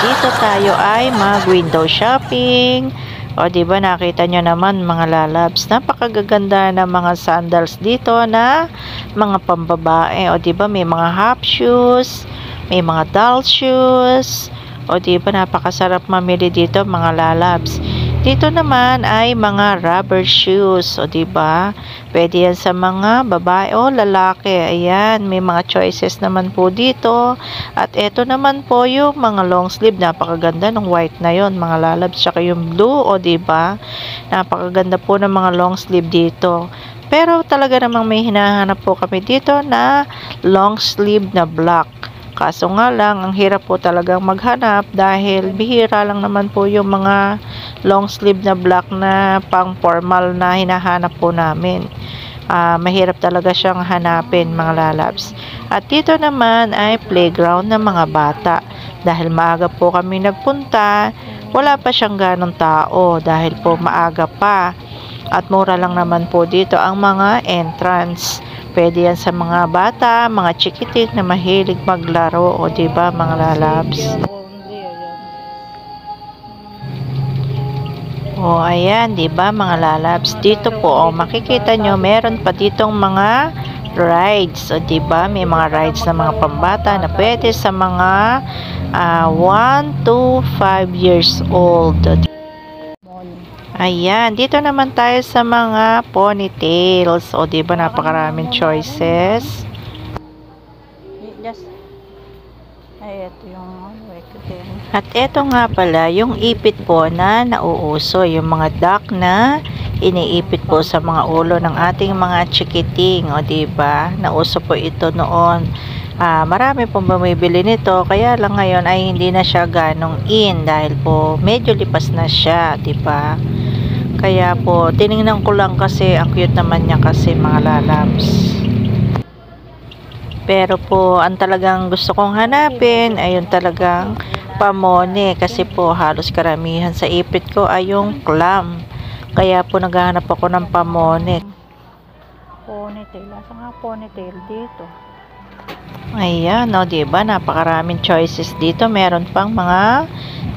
dito tayo ay mag-window shopping. O, diba, nakita nyo naman mga lalabs, napakagaganda ng mga sandals dito na mga pambabae. O, diba, may mga half shoes, may mga doll shoes. O, diba, napakasarap mamili dito mga lalabs. Dito naman ay mga rubber shoes. O, diba? Pwede yan sa mga babae o lalaki. Ayan, may mga choices naman po dito. At eto naman po yung mga long sleeve. Napakaganda ng white na yon mga lalabs. Tsaka yung blue, o, diba? Napakaganda po ng mga long sleeve dito. Pero talaga namang may hinahanap po kami dito na long sleeve na black. Kaso nga lang, ang hirap po talagang maghanap dahil bihira lang naman po yung mga long sleeve na black na pang formal na hinahanap po namin. Mahirap talaga siyang hanapin mga lalabs. At dito naman ay playground ng mga bata. Dahil maaga po kami nagpunta, wala pa siyang ganong tao dahil po maaga pa. At mura lang naman po dito ang mga entrance. Pwede yan sa mga bata, mga chikitik na mahilig maglaro, o, diba mga lalabs. O, ayan, diba mga lalabs. Dito po, o, makikita nyo, meron pa ditong mga rides. O, diba, may mga rides na mga pambata na pwede sa mga 1 to 5 years old. Ayan, dito naman tayo sa mga ponytails. O, diba, napakaraming choices. At eto nga pala, yung ipit po na nauuso, yung mga duck na iniipit po sa mga ulo ng ating mga chikiting. O, diba, nauso po ito noon. Marami pong bumibili nito, kaya lang ngayon ay hindi na siya ganong in dahil po medyo lipas na siya, diba? Kaya po, tiningnan ko lang kasi ang cute naman niya kasi mga lalabs. Pero po, ang talagang gusto kong hanapin ay yung talagang pamone kasi po halos karamihan sa ipit ko ay yung clam. Kaya po naghahanap ako ng pamone. Ponytail, asa nga ponytail dito? Ayan, o, diba, napakaraming choices dito. Meron pang mga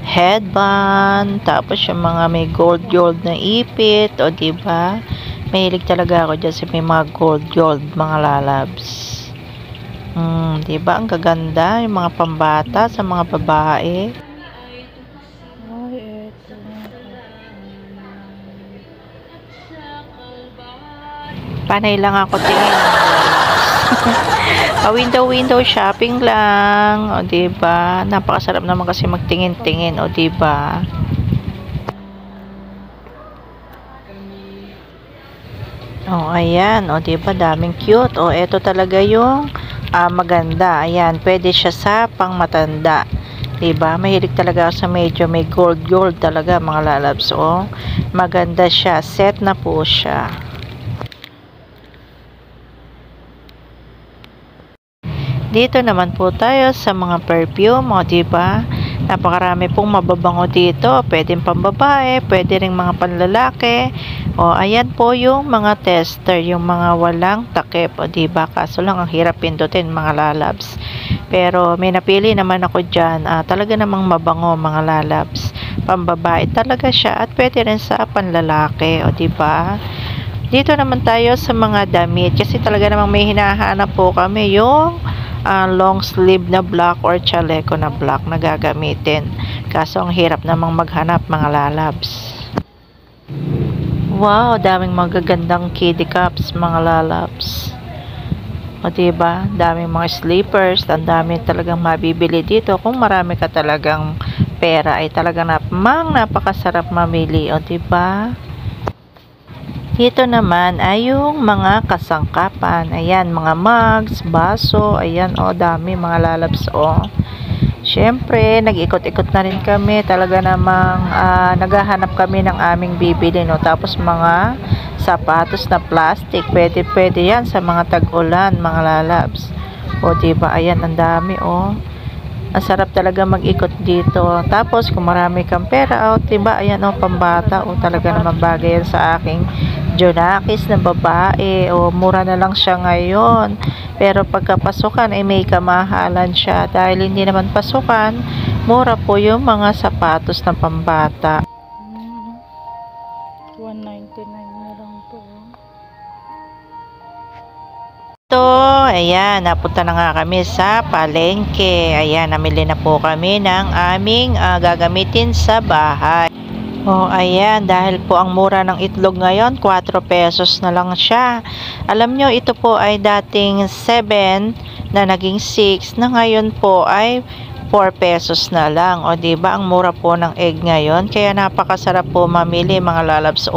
headband, tapos yung mga may gold na ipit, o, diba, mahilig talaga ako dyan sa may mga gold mga lalabs. Diba, ang gaganda yung mga pambata sa mga babae. Panay lang ako tingin. Window shopping lang, o, diba, napakasarap naman kasi magtingin-tingin, o, diba. O, ayan, o, diba, daming cute. O, eto talaga yung maganda. Ayan, pwede siya sa pangmatanda, diba, mahilig talaga ako sa medyo may gold talaga mga lalabs. O, maganda siya, set na po siya. Dito naman po tayo sa mga perfume, o, diba? Napakarami pong mababango dito. Pwedeng pambabae, pwede ring mga panlalaki. O, ayan po yung mga tester, yung mga walang takip, o, diba? Kaso lang ang hirap pindutin mga lalabs. Pero may napili naman ako dyan. Talaga namang mabango mga lalabs. Pambabae talaga siya at pwede rin sa panlalaki, o, diba? Dito naman tayo sa mga damit kasi talaga namang may hinahanap po kami yung long sleeve na black or chaleco na black na gagamitin. Kaso ang hirap namang maghanap mga lalabs. Wow, daming magagandang kiddie cups mga lalabs. O, diba, daming mga slippers. Ang dami talagang mabibili dito. Kung marami ka talagang pera ay talagang napakasarap mamili. O, diba? Dito naman ay yung mga kasangkapan. Ayan, mga mugs, baso. Ayan, o, dami mga lalabs, o. Syempre, nag-ikot-ikot na rin kami. Talaga namang naghahanap kami ng aming bibili, no. Tapos mga sapatos na plastic. Pwede yan sa mga tag-ulan, mga lalabs. O, diba, ayan, ang dami, o. Ang sarap talaga mag-ikot dito. Tapos, kung marami kang pera, o, diba, ayan, o, pambata. O, talaga naman bagay yan sa aking Jonakis na babae. O, mura na lang siya ngayon. Pero pagkapasukan ay may kamahalan siya. Dahil hindi naman pasukan, mura po yung mga sapatos na pambata. 199 na lang to. Ayan, napunta na nga kami sa palengke. Ayan, namili na po kami ng aming gagamitin sa bahay. Ayan, dahil po ang mura ng itlog ngayon, 4 pesos na lang siya. Alam nyo, ito po ay dating 7 na naging 6, na ngayon po ay 4 pesos na lang. O diba, ang mura po ng egg ngayon. Kaya napakasarap po mamili mga lalabs.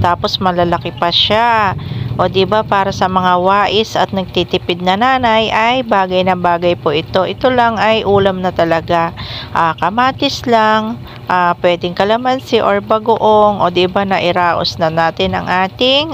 Tapos malalaki pa siya. O diba, para sa mga wais at nagtitipid na nanay ay bagay na bagay po ito. Ito lang ay ulam na talaga. Kamatis lang, pwedeng kalamansi or bagoong. O diba, nairaos na natin ang ating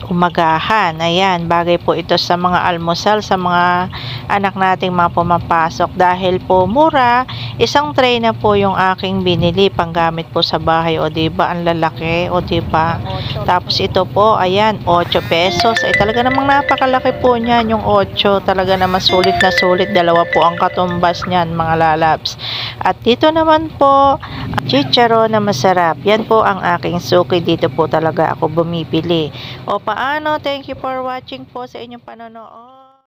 umagahan. Ayan, bagay po ito sa mga almusal, sa mga anak nating mga pumapasok. Dahil po mura, isang tray na po yung aking binili panggamit po sa bahay. O diba, ang lalaki. O diba, tapos ito po, ayan, 8 pesos. Ay talaga namang napakalaki po niyan yung 8. Talaga naman sulit na sulit. Dalawa po ang katumbas niyan mga lalabs. At dito naman po, chicharon na masarap. Yan po ang aking suki. Dito po talaga ako bumibili. Paano? Thank you for watching po sa inyong panonood.